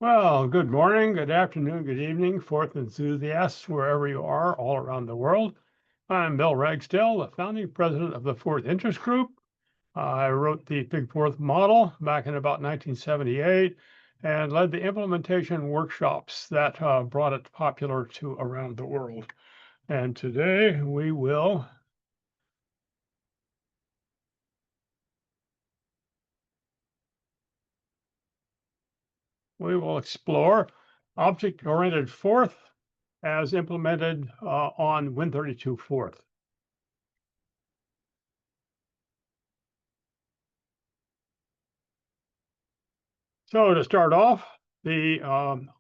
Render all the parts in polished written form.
Well, good morning, good afternoon, good evening, Forth enthusiasts, wherever you are all around the world. I'm Bill Ragsdale, the founding president of the Forth Interest Group. I wrote the Big Forth model back in about 1978 and led the implementation workshops that brought it popular to around the world. And today we will explore object-oriented Forth as implemented on Win32Forth. So to start off, the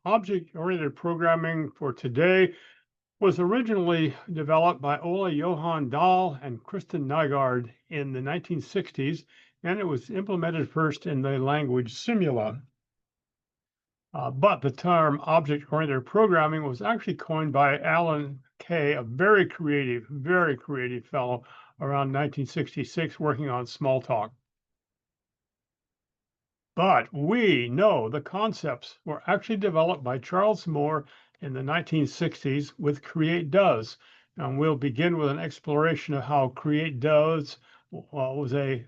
object-oriented programming for today was originally developed by Ole Johan Dahl and Kristen Nygaard in the 1960s, and it was implemented first in the language Simula. But the term object-oriented programming was actually coined by Alan Kay, a very creative fellow around 1966 working on Smalltalk. But we know the concepts were actually developed by Charles Moore in the 1960s with Create Does. And we'll begin with an exploration of how Create Does was a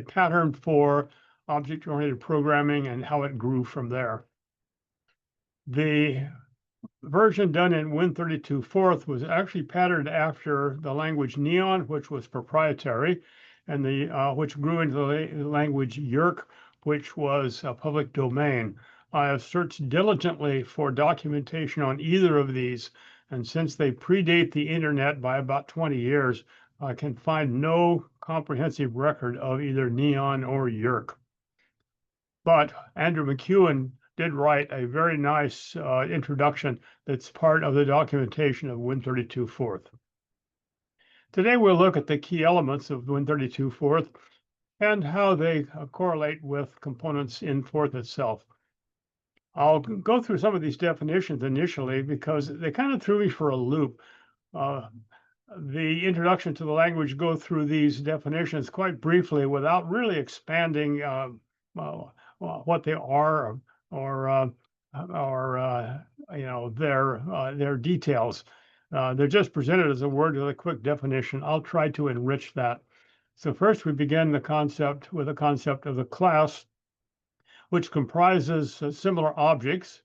pattern for object-oriented programming and how it grew from there. The version done in Win32Forth was actually patterned after the language Neon, which was proprietary, and which grew into the language Yerk, which was a public domain. I have searched diligently for documentation on either of these, and since they predate the internet by about 20 years, I can find no comprehensive record of either Neon or Yerk. But Andrew McEwen did write a very nice introduction that's part of the documentation of Win32Forth. Today we'll look at the key elements of Win32Forth and how they correlate with components in Forth itself. I'll go through some of these definitions initially because they kind of threw me for a loop. The introduction to the language go through these definitions quite briefly without really expanding what they are or their details. They're just presented as a word with a quick definition. I'll try to enrich that. So first we begin with the concept of the class, which comprises similar objects,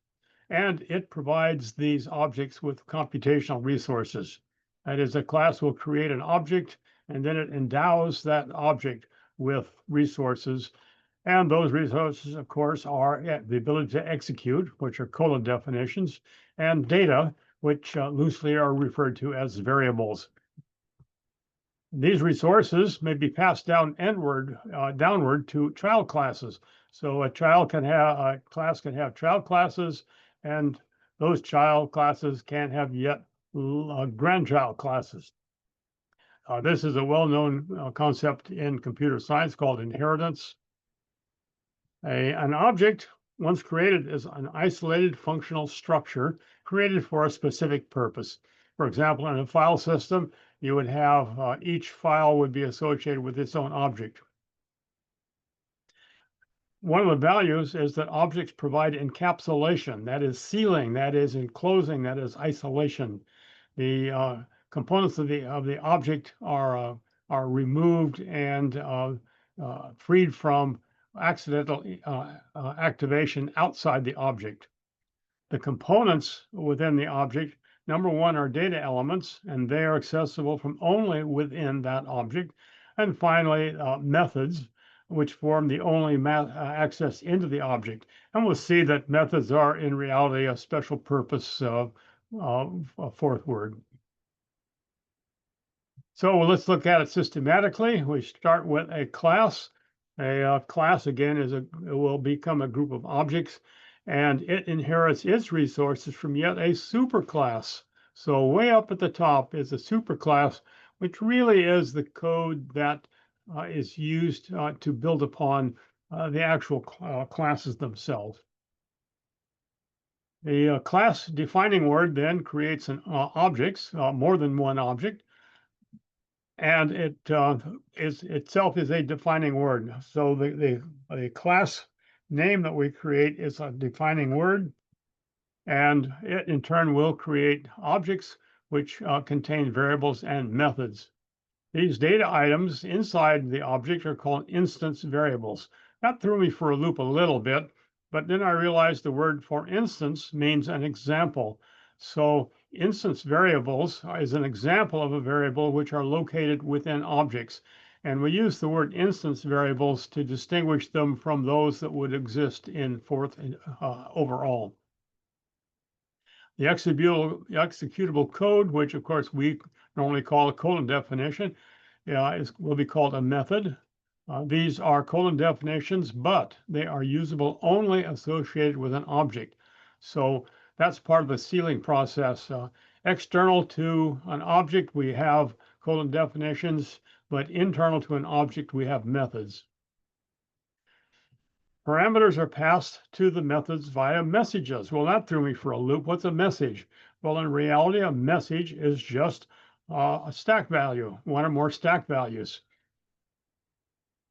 and it provides these objects with computational resources. That is, a class will create an object, and then it endows that object with resources. And those resources, of course, are the ability to execute, which are colon definitions, and data, which loosely are referred to as variables. These resources may be passed down downward to child classes. So a class can have child classes, and those child classes can have yet grandchild classes. This is a well-known concept in computer science called inheritance. An object, once created, is an isolated functional structure created for a specific purpose. For example, in a file system, you would have each file would be associated with its own object. One of the values is that objects provide encapsulation, that is sealing, that is enclosing, that is isolation. The components of the object are removed and freed from accidental activation outside the object. The components within the object, number one, are data elements, and they are accessible from only within that object. And finally, methods, which form the only access into the object. And we'll see that methods are in reality a special purpose Forth word. So let's look at it systematically. We start with a class. A class, again, will become a group of objects, and it inherits its resources from yet a superclass. So way up at the top is a superclass, which really is the code that is used to build upon the actual classes themselves. The class defining word then creates an objects, more than one object, and it itself is a defining word. So the class name that we create is a defining word, and it in turn will create objects which contain variables and methods. These data items inside the object are called instance variables. That threw me for a loop a little bit, but then I realized the word for instance means an example. So instance variables is an example of a variable which are located within objects. And we use the word instance variables to distinguish them from those that would exist in Forth overall. The executable code, which of course we normally call a colon definition, will be called a method. These are colon definitions, but they are usable only associated with an object. So that's part of the sealing process. External to an object, we have colon definitions, but internal to an object, we have methods. Parameters are passed to the methods via messages. Well, that threw me for a loop. What's a message? Well, in reality, a message is just a stack value, one or more stack values.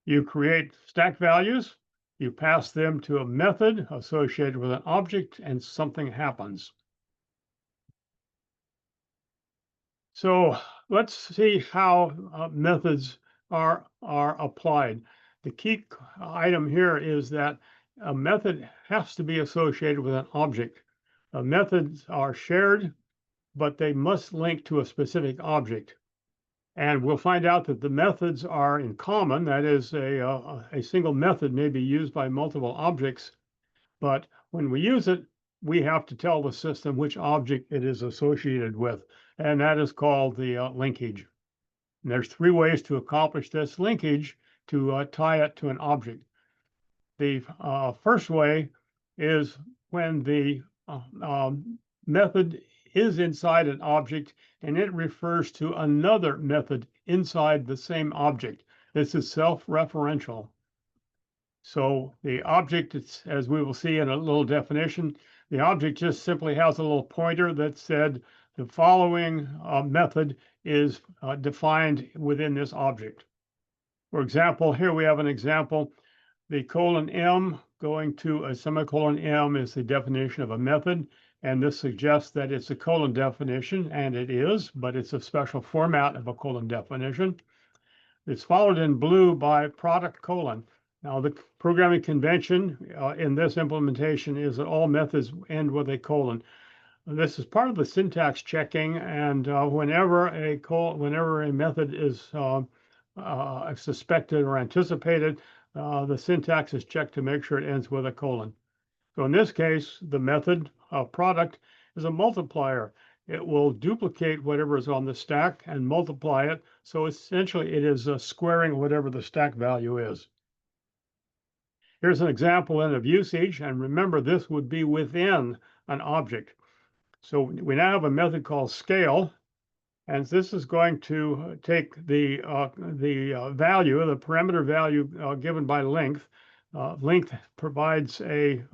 You create stack values, you pass them to a method associated with an object, and something happens. So let's see how methods are applied. The key item here is that a method has to be associated with an object. Methods are shared, but they must link to a specific object. And we'll find out that the methods are in common. That is, a single method may be used by multiple objects, but when we use it, we have to tell the system which object it is associated with, and that is called the linkage. And there's three ways to accomplish this linkage to tie it to an object. The first way is when the method is inside an object and it refers to another method inside the same object. This is self-referential. So the object, as we will see in a little definition, the object just simply has a little pointer that said the following method is defined within this object. For example, here we have an example. The :M going to a semicolon M is the definition of a method, and this suggests that it's a colon definition, and it is, but it's a special format of a colon definition. It's followed in blue by product : Now, the programming convention in this implementation is that all methods end with a colon. This is part of the syntax checking, and whenever a method is suspected or anticipated, the syntax is checked to make sure it ends with a colon. So in this case, the method product is a multiplier. It will duplicate whatever is on the stack and multiply it. So essentially, it is squaring whatever the stack value is. Here's an example of usage, and remember, this would be within an object. So we now have a method called scale, and this is going to take the value, the parameter value given by length. Length provides a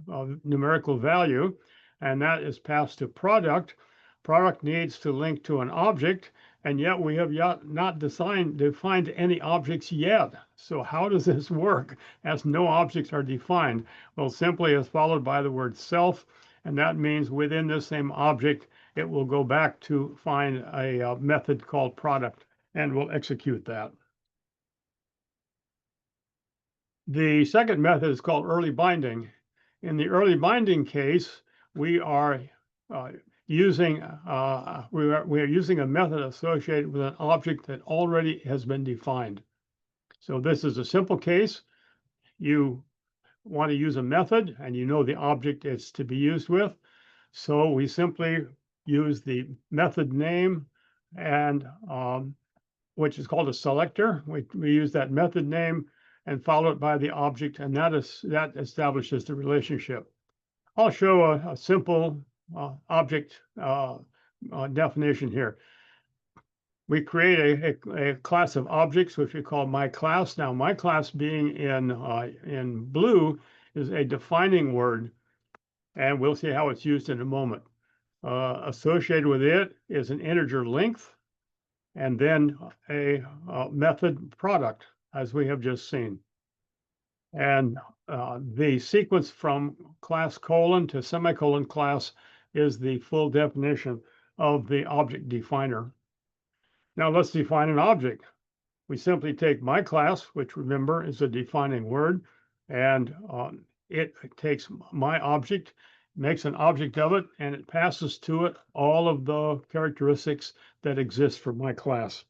numerical value, and that is passed to product. Product needs to link to an object, and yet we have not defined any objects yet. So how does this work as no objects are defined? Well, simply is followed by the word self, and that means within this same object, it will go back to find a method called product, and we'll execute that. The second method is called early binding. In the early binding case, we are using a method associated with an object that already has been defined. So this is a simple case. You want to use a method, and you know the object it's to be used with. So we simply use the method name, and which is called a selector. We use that method name and follow it by the object, and that establishes the relationship. I'll show a simple object definition here. We create a class of objects, which we call my class. Now, my class being in blue is a defining word, and we'll see how it's used in a moment. Associated with it is an integer length, and then a method product, as we have just seen. And the sequence from class colon to semicolon class is the full definition of the object definer. Now let's define an object. We simply take my class, which remember is a defining word, and it takes my object, makes an object of it, and it passes to it all of the characteristics that exist for my class.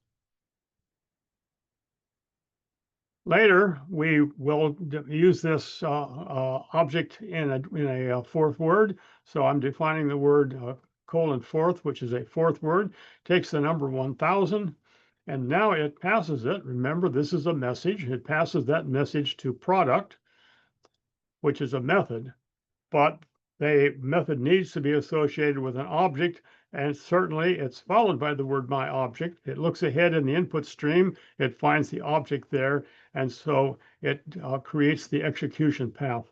Later, we will use this object in a fourth word. So I'm defining the word colon fourth, which is a fourth word, takes the number 1000, and now it passes it. Remember, this is a message. It passes that message to product, which is a method, but the method needs to be associated with an object, and certainly it's followed by the word my object. It looks ahead in the input stream, it finds the object there, and so it creates the execution path.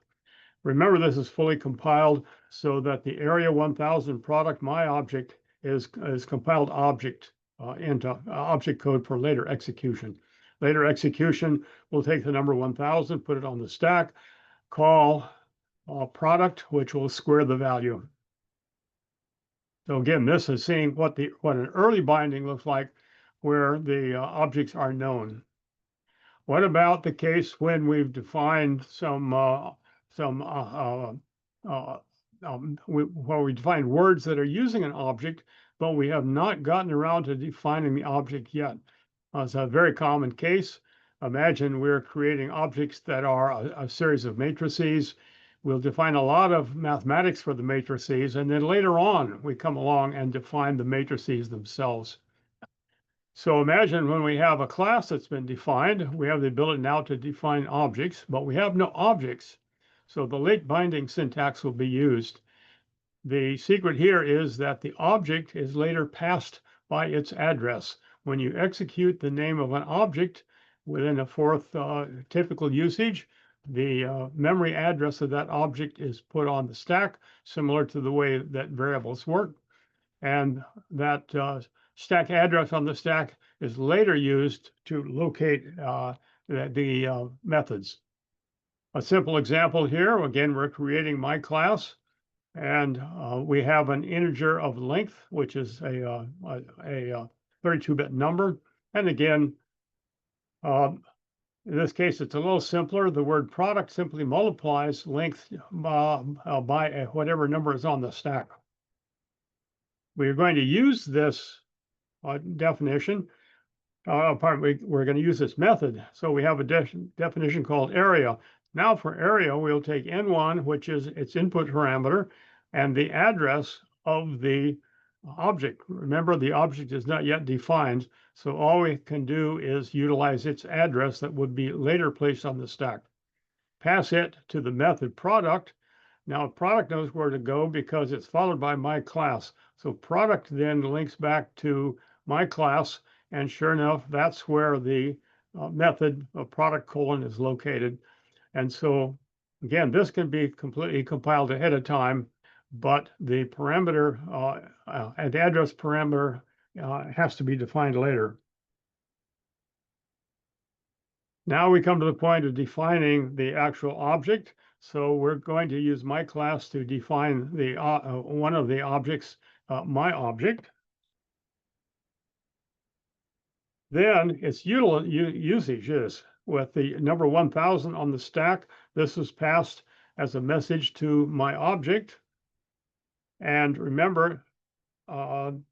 Remember, this is fully compiled so that the area 1000 product my object is compiled object into object code for later execution. Later execution will take the number 1000, put it on the stack, call product, which will square the value. So again, this is seeing what an early binding looks like, where the objects are known. What about the case when we've defined where we define words that are using an object, but we have not gotten around to defining the object yet? It's a very common case. Imagine we're creating objects that are a series of matrices. We'll define a lot of mathematics for the matrices, and then later on, we come along and define the matrices themselves. So imagine when we have a class that's been defined, we have the ability now to define objects, but we have no objects. So the late binding syntax will be used. The secret here is that the object is later passed by its address. When you execute the name of an object within a fourth typical usage, the memory address of that object is put on the stack, similar to the way that variables work. And that stack address on the stack is later used to locate the methods. A simple example here, again, we're creating my class, and we have an integer of length, which is a 32-bit number. And again, in this case, it's a little simpler. The word product simply multiplies length by whatever number is on the stack. We're going to use this definition. We're going to use this method. So we have a definition called area. Now for area, we'll take N1, which is its input parameter, and the address of the object. Remember, the object is not yet defined, so all we can do is utilize its address that would be later placed on the stack. Pass it to the method product. Now product knows where to go because it's followed by my class. So product then links back to my class, and sure enough, that's where the method of product colon is located. And so again, this can be completely compiled ahead of time, but the parameter and the address parameter has to be defined later. Now we come to the point of defining the actual object. So we're going to use my class to define the one of the objects, my object. Then its usage is with the number 1000 on the stack. This is passed as a message to my object. And remember, and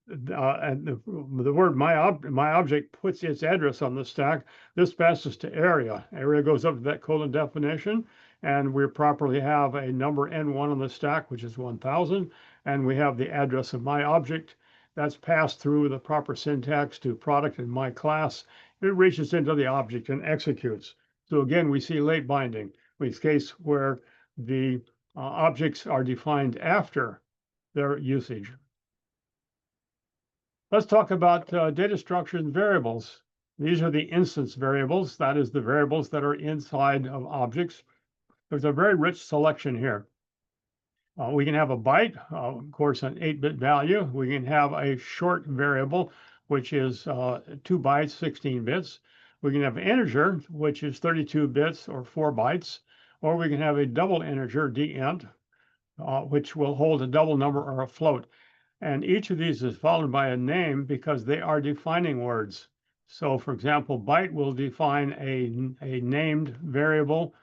the word my object puts its address on the stack. This passes to area. Area goes up to that colon definition, and we properly have a number N1 on the stack, which is 1000, and we have the address of my object. That's passed through the proper syntax to product in my class. It reaches into the object and executes. So again, we see late binding, in this case where the objects are defined after their usage. Let's talk about data structure and variables. These are the instance variables. That is the variables that are inside of objects. There's a very rich selection here. We can have a byte, of course, an 8-bit value. We can have a short variable, which is 2 bytes, 16 bits. We can have an integer, which is 32 bits or 4 bytes, or we can have a double integer, dint, which will hold a double number or a float. And each of these is followed by a name because they are defining words. So for example, byte will define a named variable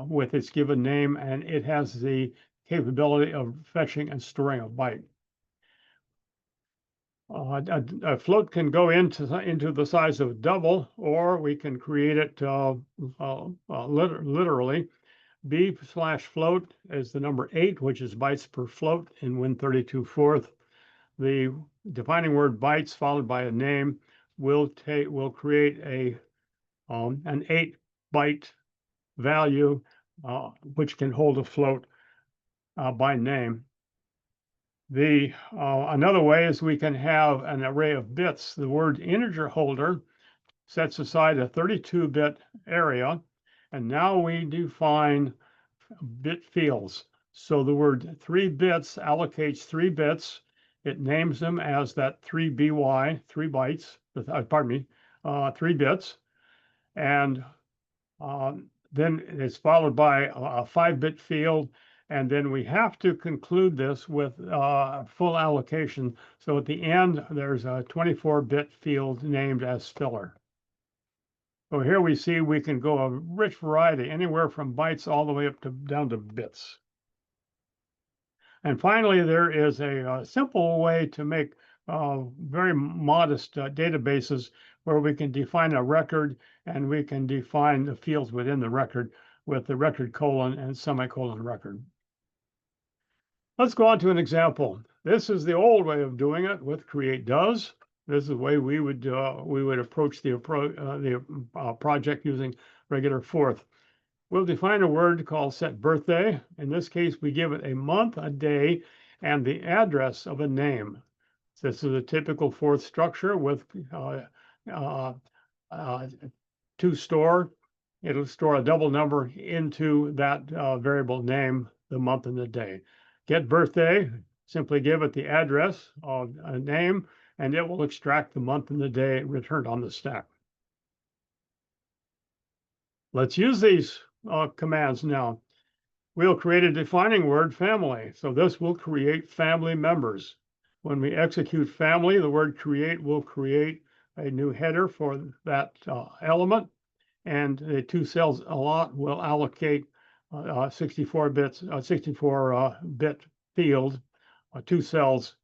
with its given name, and it has the capability of fetching and storing a byte. A float can go into the size of double, or we can create it literally. B/float is the number 8, which is bytes per float in Win32Forth. The defining word bytes followed by a name will create an 8-byte value, which can hold a float by name. Another way is we can have an array of bits. The word integer holder sets aside a 32-bit area, and now we define bit fields. So the word 3 bits allocates 3 bits. It names them as that 3by, 3 bytes, 3 bits. And then it's followed by a 5-bit field. And then we have to conclude this with full allocation. So at the end, there's a 24-bit field named as filler. So here we see we can go a rich variety, anywhere from bytes all the way up to down to bits. And finally, there is a simple way to make very modest databases where we can define a record and we can define the fields within the record with the record colon and semicolon record. Let's go on to an example. This is the old way of doing it with create does. This is the way we would approach the project using regular forth. We'll define a word called set birthday. In this case, we give it a month, a day, and the address of a name. This is a typical forth structure with to store. It'll store a double number into that variable name, the month and the day. Get birthday, simply give it the address of a name, and it will extract the month and the day returned on the stack. Let's use these commands now. We'll create a defining word, family. So this will create family members. When we execute family, the word create will create a new header for that element, and the 2 cells allot will allocate 64-bit field, 2 cells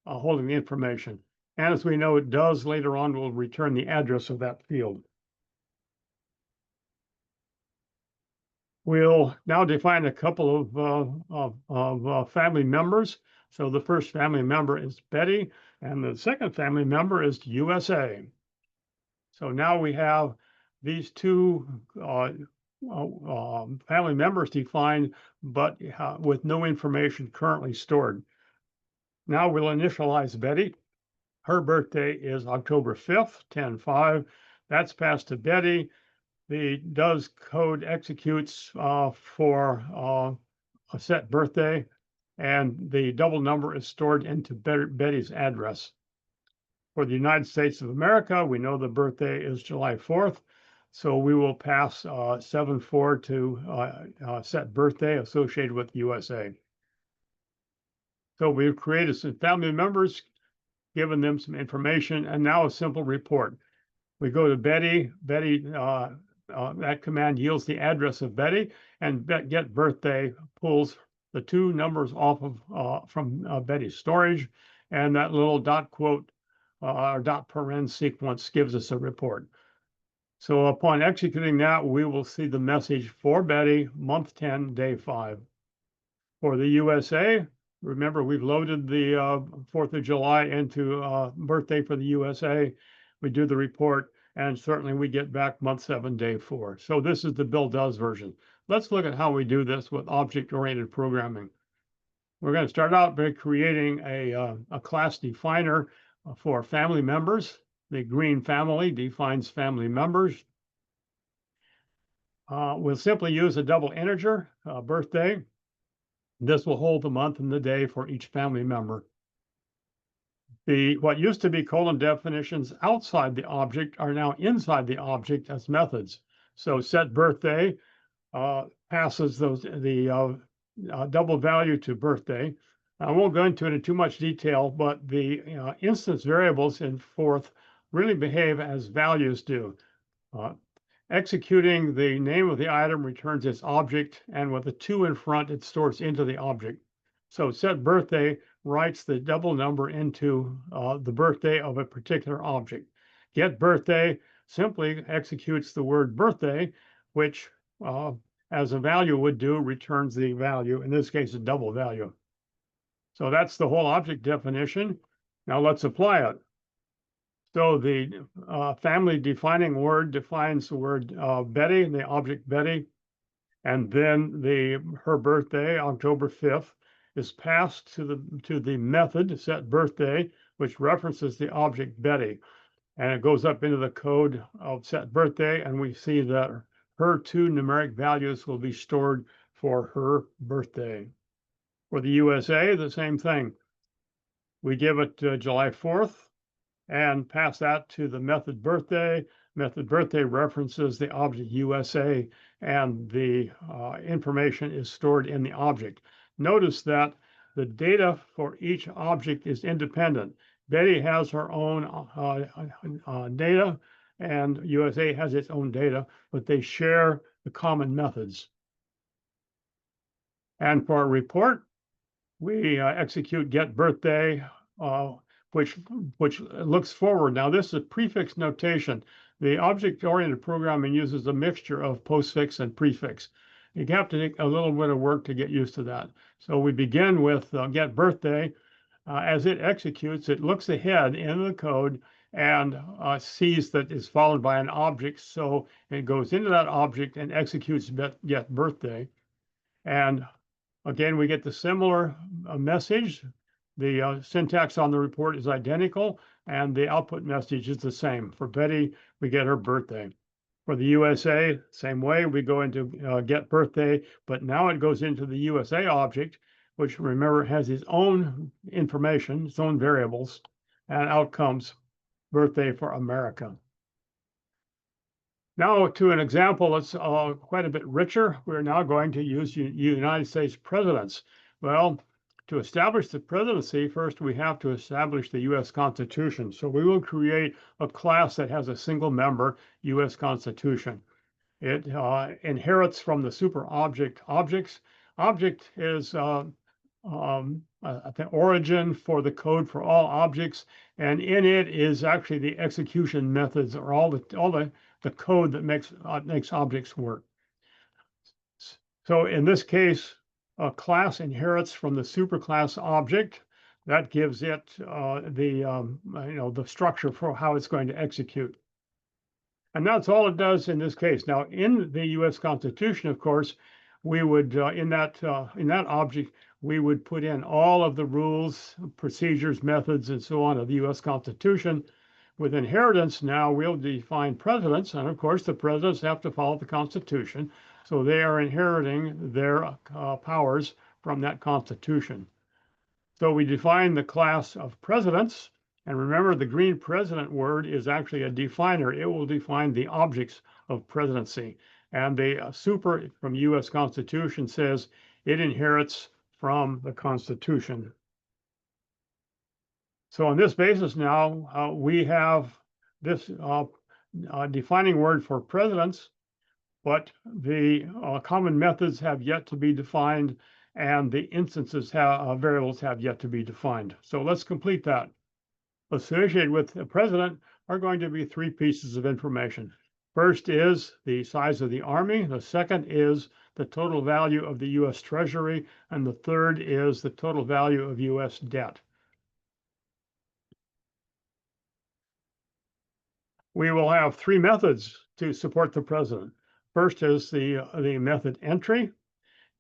holding the information. And as we know, it does later on will return the address of that field. We'll now define a couple of family members. So the first family member is Betty, and the second family member is USA. So now we have these 2 family members defined, but with no information currently stored. Now we'll initialize Betty. Her birthday is October 5th, 10/5. That's passed to Betty. The does code executes for a set birthday, and the double number is stored into Betty's address. For the United States of America, we know the birthday is July 4th, so we will pass 7/4 to set birthday associated with USA. So we've created some family members, given them some information, and now a simple report. We go to Betty. That command yields the address of Betty, and get birthday pulls the 2 numbers off of from Betty's storage, and that little dot quote or dot paren sequence gives us a report. So upon executing that, we will see the message for Betty, month 10, day 5. For the USA, remember we've loaded the 4th of July into birthday for the USA. We do the report, and certainly we get back month 7, day 4. So this is the Bill Does version. Let's look at how we do this with object-oriented programming. We're going to start out by creating a class definer for family members. The green family defines family members. We'll simply use a double integer, birthday. This will hold the month and the day for each family member. What used to be colon definitions outside the object are now inside the object as methods. So set birthday passes the double value to birthday. I won't go into it in too much detail, but the instance variables in Forth really behave as values do. Executing the name of the item returns its object, and with a 2 in front, it stores into the object. So set birthday writes the double number into the birthday of a particular object. Get birthday simply executes the word birthday, which, as a value would do, returns the value, in this case, a double value. So that's the whole object definition. Now let's apply it. So the family defining word defines the word Betty, the object Betty, and then her birthday, October 5th, is passed to the method set birthday, which references the object Betty, and it goes up into the code of set birthday, and we see that her 2 numeric values will be stored for her birthday. For the USA, the same thing. We give it July 4th. And pass that to the method birthday. Method birthday references the object USA, and the information is stored in the object. Notice that the data for each object is independent. Betty has her own data, and USA has its own data, but they share the common methods. And for a report, we execute get birthday, which looks forward. Now, this is prefix notation. The object-oriented programming uses a mixture of postfix and prefix. You have to take a little bit of work to get used to that. So we begin with get birthday. As it executes, it looks ahead in the code and sees that it's followed by an object. So it goes into that object and executes get birthday. And again, we get the similar message. The syntax on the report is identical, and the output message is the same. For Betty, we get her birthday. For the USA, same way, we go into get birthday, but now it goes into the USA object, which, remember, has its own information, its own variables, and out comes birthday for America. Now to an example that's quite a bit richer. We're now going to use United States presidents. Well, to establish the presidency, first we have to establish the U.S. Constitution. So we will create a class that has a single member U.S. Constitution. It inherits from the super object objects. Object is the origin for the code for all objects, and in it is actually the execution methods, or all the code that makes objects work. So in this case, a class inherits from the superclass object. That gives it the structure for how it's going to execute. And that's all it does in this case. Now, in the U.S. Constitution, of course, we would in that object we would put in all of the rules, procedures, methods, and so on of the U.S. Constitution. With inheritance, now we'll define presidents, and of course, the presidents have to follow the Constitution. So they are inheriting their powers from that Constitution. So we define the class of presidents, and remember the green president word is actually a definer. It will define the objects of presidency. And the super from U.S. Constitution says it inherits from the Constitution. So on this basis now, we have this defining word for presidents, but the common methods have yet to be defined, and the instances variables have yet to be defined. So let's complete that. Associated with the president are going to be 3 pieces of information. First is the size of the army. The second is the total value of the U.S. Treasury. And the third is the total value of U.S. debt. We will have 3 methods to support the president. First is the method entry.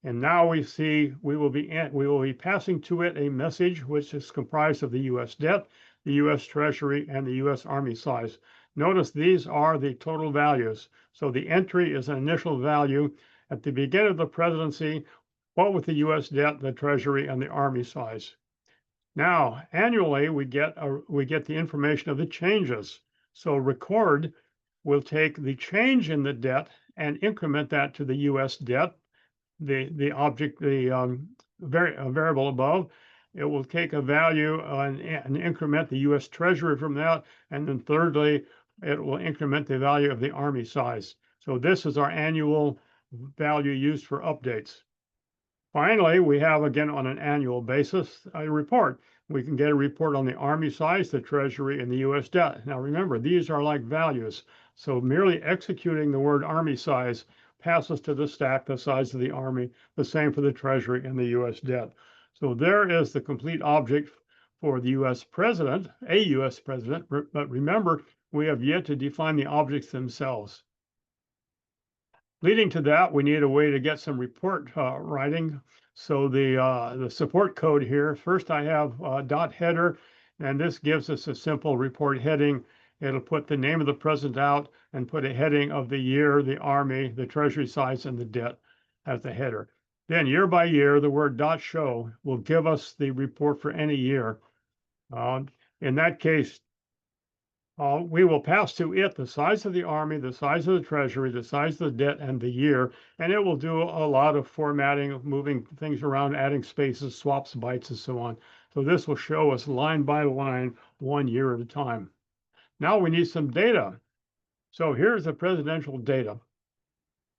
And now we see we will be passing to it a message which is comprised of the U.S. debt, the U.S. Treasury, and the U.S. Army size. Notice these are the total values. So the entry is an initial value. At the beginning of the presidency, what with the U.S. debt, the Treasury, and the Army size. Now, annually, we get the information of the changes. So record will take the change in the debt and increment that to the U.S. debt, the object, the variable above. It will take a value and increment the U.S. Treasury from that. And then thirdly, it will increment the value of the Army size. So this is our annual value used for updates. Finally, we have, again, on an annual basis, a report. We can get a report on the Army size, the Treasury, and the U.S. debt. Now, remember, these are like values. So merely executing the word Army size passes to the stack the size of the Army, the same for the Treasury and the U.S. debt. So there is the complete object for the U.S. president, a U.S. president. But remember, we have yet to define the objects themselves. Leading to that, we need a way to get some report writing. So the support code here, first I have dot header, and this gives us a simple report heading. It'll put the name of the president out and put a heading of the year, the Army, the Treasury size, and the debt as the header. Then year by year, the word dot show will give us the report for any year. In that case, we will pass to it the size of the Army, the size of the Treasury, the size of the debt, and the year, and it will do a lot of formatting, moving things around, adding spaces, swaps, bytes, and so on. So this will show us line by line, 1 year at a time. Now we need some data. So here's the presidential data.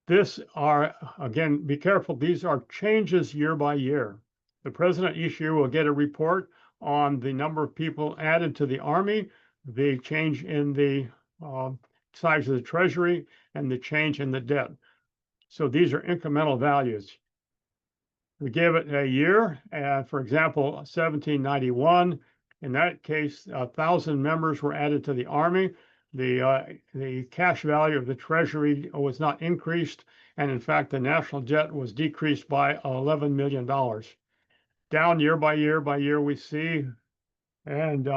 This are, again, be careful, these are changes year by year. The president each year will get a report on the number of people added to the Army, the change in the size of the Treasury, and the change in the debt. So these are incremental values. We give it a year, for example, 1791. In that case, 1,000 members were added to the Army. The cash value of the Treasury was not increased, and in fact, the national debt was decreased by $11 million. Down year by year, we see, and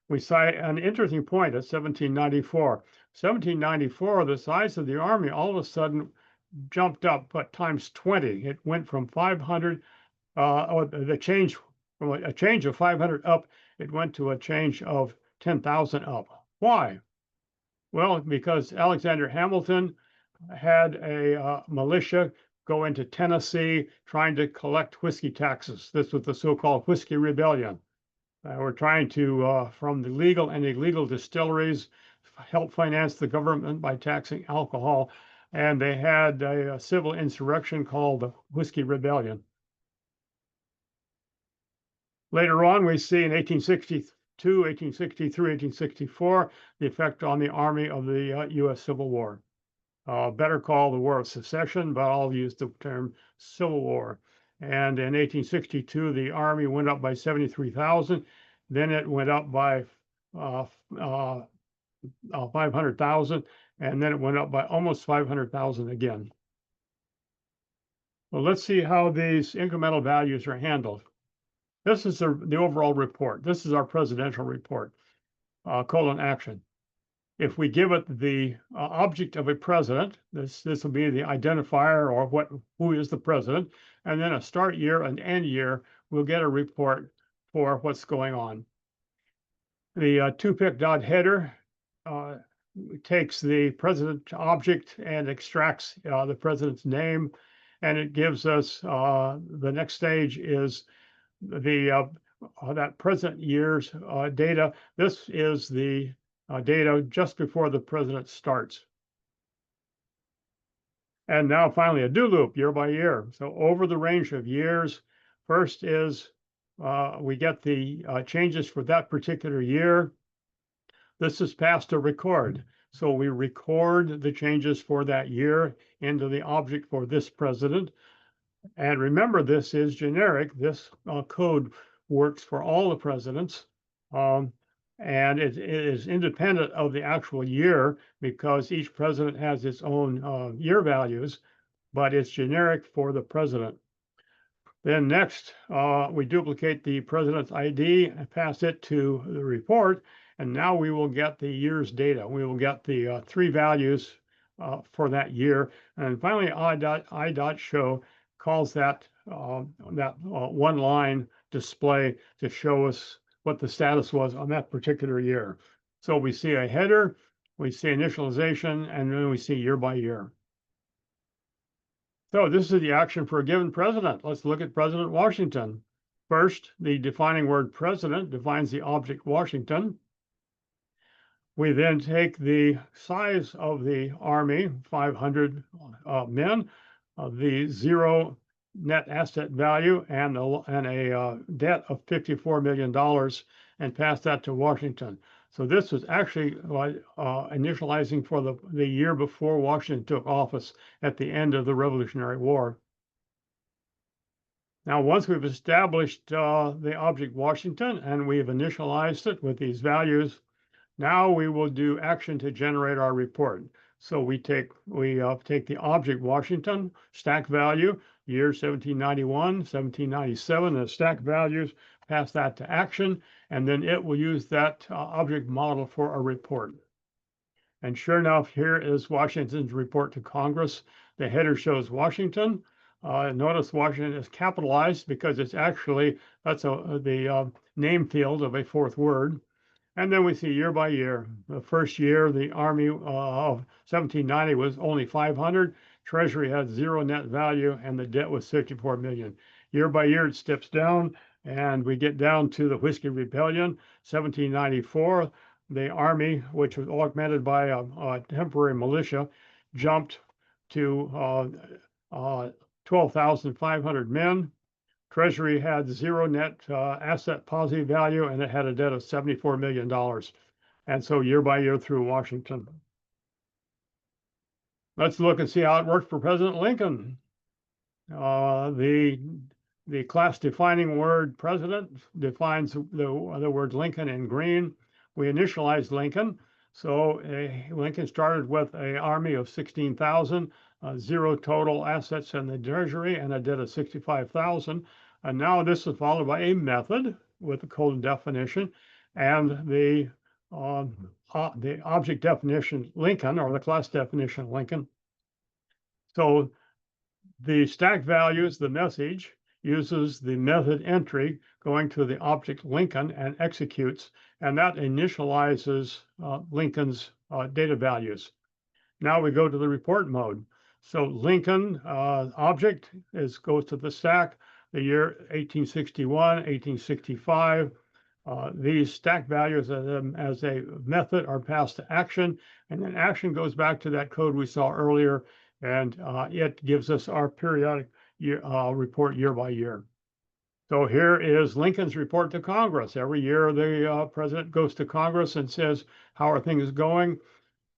we cite an interesting point at 1794. 1794, the size of the Army all of a sudden jumped up, but times 20. It went from 500, the change, from a change of 500 up, it went to a change of 10,000 up. Why? Well, because Alexander Hamilton had a militia go into Tennessee trying to collect whiskey taxes. This was the so-called Whiskey Rebellion. We're trying to, from the legal and illegal distilleries, help finance the government by taxing alcohol. And they had a civil insurrection called the Whiskey Rebellion. Later on, we see in 1862, 1863, 1864, the effect on the Army of the U.S. Civil War. Better call the War of Secession, but I'll use the term Civil War. And in 1862, the Army went up by 73,000. Then it went up by 500,000, and then it went up by almost 500,000 again. Well, let's see how these incremental values are handled. This is the overall report. This is our presidential report, action. If we give it the object of a president, this will be the identifier or who is the president, and then a start year and end year, we'll get a report for what's going on. The two-pick dot header takes the president object and extracts the president's name, and it gives us the next stage is the that present year's data. This is the data just before the president starts. And now finally a do loop year by year. So over the range of years, first is we get the changes for that particular year. This is passed to record. So we record the changes for that year into the object for this president. And remember, this is generic. This code works for all the presidents. And it is independent of the actual year because each president has its own year values, but it's generic for the president. Then next, we duplicate the president's ID and pass it to the report, and now we will get the year's data. We will get the 3 values for that year. And finally, I.show calls that one line display to show us what the status was on that particular year. So we see a header, we see initialization, and then we see year by year. So this is the action for a given president. Let's look at President Washington. First, the defining word president defines the object Washington. We then take the size of the Army, 500 men, the zero net asset value, and a debt of $54 million, and pass that to Washington. So this was actually initializing for the year before Washington took office at the end of the Revolutionary War. Now, once we've established the object Washington and we've initialized it with these values, now we will do action to generate our report. So we take the object Washington, stack value, year 1791, 1797, and stack values, pass that to action, and then it will use that object model for a report. And sure enough, here is Washington's report to Congress. The header shows Washington. Notice Washington is capitalized because it's actually, that's the name field of a fourth word. And then we see year by year. The first year, the Army of 1790 was only 500. Treasury had zero net value, and the debt was 54 million. Year by year, it steps down, and we get down to the Whiskey Rebellion, 1794. The Army, which was augmented by a temporary militia, jumped to 12,500 men. Treasury had zero net asset positive value, and it had a debt of $74 million. And so year by year through Washington. Let's look and see how it worked for President Lincoln. The class defining word president defines the word Lincoln in green. We initialized Lincoln. So Lincoln started with an army of 16,000, zero total assets in the Treasury, and a debt of 65,000. And now this is followed by a method with a code definition and the object definition Lincoln, or the class definition Lincoln. So the stack values, the message, uses the method entry going to the object Lincoln and executes, and that initializes Lincoln's data values. Now we go to the report mode. So Lincoln object goes to the stack, the year 1861, 1865. These stack values as a method are passed to action, and then action goes back to that code we saw earlier, and it gives us our periodic report year by year. So here is Lincoln's report to Congress. Every year the president goes to Congress and says, how are things going?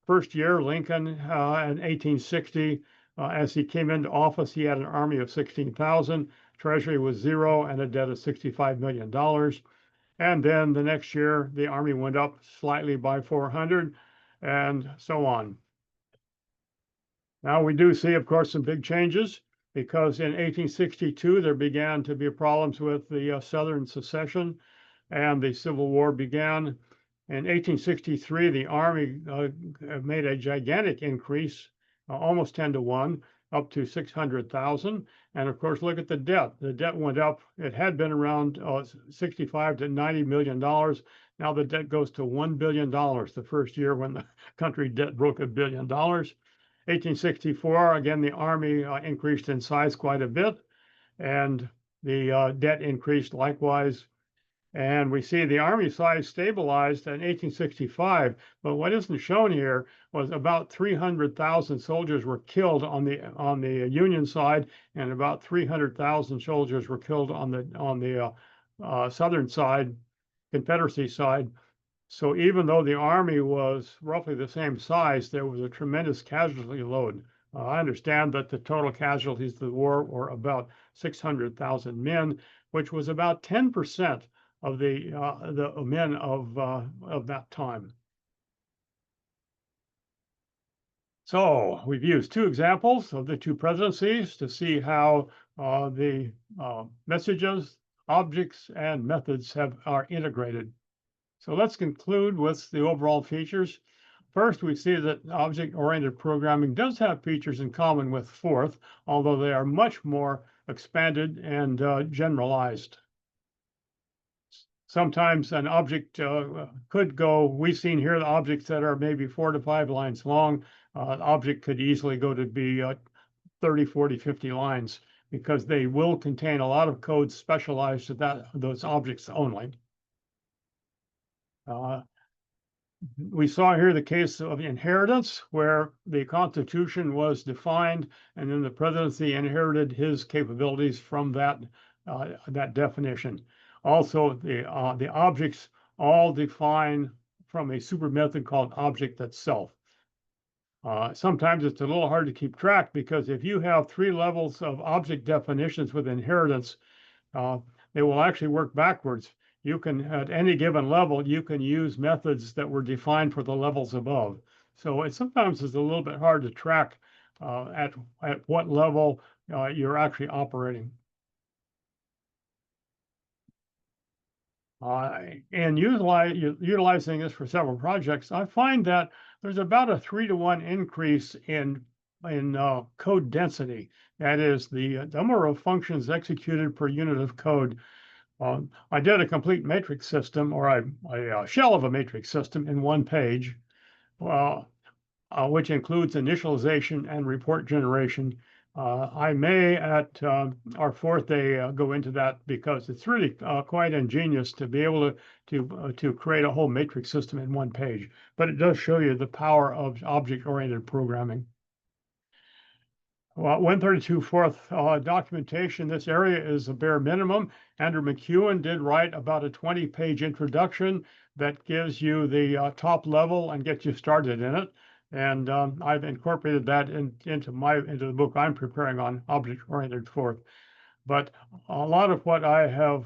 First year, Lincoln in 1860, as he came into office, he had an army of 16,000. Treasury was zero and a debt of $65 million. And then the next year, the army went up slightly by 400 and so on. Now we do see, of course, some big changes because in 1862, there began to be problems with the Southern secession and the Civil War began. In 1863, the Army made a gigantic increase, almost 10 to 1, up to 600,000. And of course, look at the debt. The debt went up. It had been around 65 to $90 million. Now the debt goes to $1 billion the first year when the country debt broke $1 billion. 1864, again, the Army increased in size quite a bit, and the debt increased likewise. And we see the Army size stabilized in 1865, but what isn't shown here was about 300,000 soldiers were killed on the Union side, and about 300,000 soldiers were killed on the Southern side, Confederacy side. So even though the Army was roughly the same size, there was a tremendous casualty load. I understand that the total casualties of the war were about 600,000 men, which was about 10% of the men of that time. So we've used two examples of the two presidencies to see how the messages, objects, and methods are integrated. So let's conclude with the overall features. First, we see that object-oriented programming does have features in common with Forth, although they are much more expanded and generalized. Sometimes an object could go, we've seen here the objects that are maybe 4 to 5 lines long. The object could easily go to be 30, 40, 50 lines because they will contain a lot of code specialized to those objects only. We saw here the case of inheritance, where the Constitution was defined, and then the presidency inherited his capabilities from that definition. Also, the objects all define from a super method called object itself. Sometimes it's a little hard to keep track because if you have 3 levels of object definitions with inheritance, they will actually work backwards. You can, at any given level, you can use methods that were defined for the levels above. So it sometimes is a little bit hard to track at what level you're actually operating. And utilizing this for several projects, I find that there's about a 3-to-1 increase in code density. That is the number of functions executed per unit of code. I did a complete matrix system, or a shell of a matrix system in 1 page, which includes initialization and report generation. I may at our 4th day go into that because it's really quite ingenious to be able to create a whole matrix system in 1 page. But it does show you the power of object-oriented programming. Well, Win32Forth documentation, this area is a bare minimum. Andrew McEwen did write about a 20-page introduction that gives you the top level and gets you started in it. And I've incorporated that into the book I'm preparing on object-oriented forth. But a lot of what I have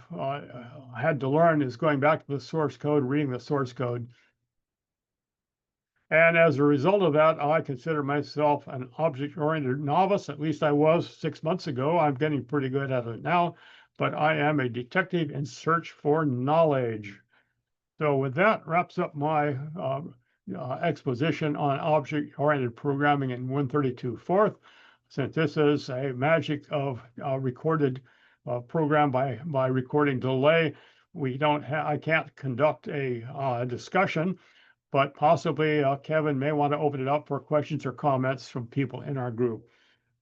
had to learn is going back to the source code, reading the source code. And as a result of that, I consider myself an object-oriented novice. At least I was 6 months ago. I'm getting pretty good at it now, but I am a detective in search for knowledge. So with that wraps up my exposition on object-oriented programming in Win32Forth. Since this is a magic of recorded program by recording delay, I can't conduct a discussion. But possibly Kevin may want to open it up for questions or comments from people in our group.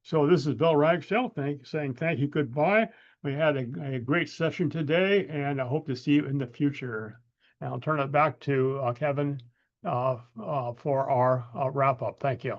So this is Bill Ragsdale saying thank you, goodbye. We had a great session today, and I hope to see you in the future. And I'll turn it back to Kevin for our wrap up. Thank you.